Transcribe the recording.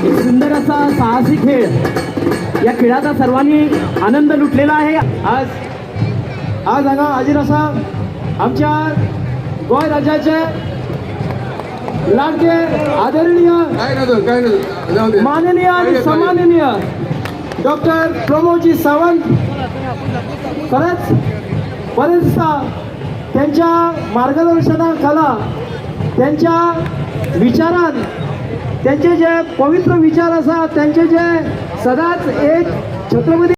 एक सुंदर असा साहसी खेळ, या खेळाचा सर्वांनी आनंद लुटलेला आहे। आज आजीर असा आमच्या गोय राज्याचे लाडके आदरणीय माननीय आणि सन्माननीय डॉक्टर प्रमोदजी सावंत, खरंच बरेचदा त्यांच्या मार्गदर्शनाखाला, त्यांच्या विचारात, त्यांचे जे पवित्र विचार असतात, त्यांचे जे सदाच एक छत्रपती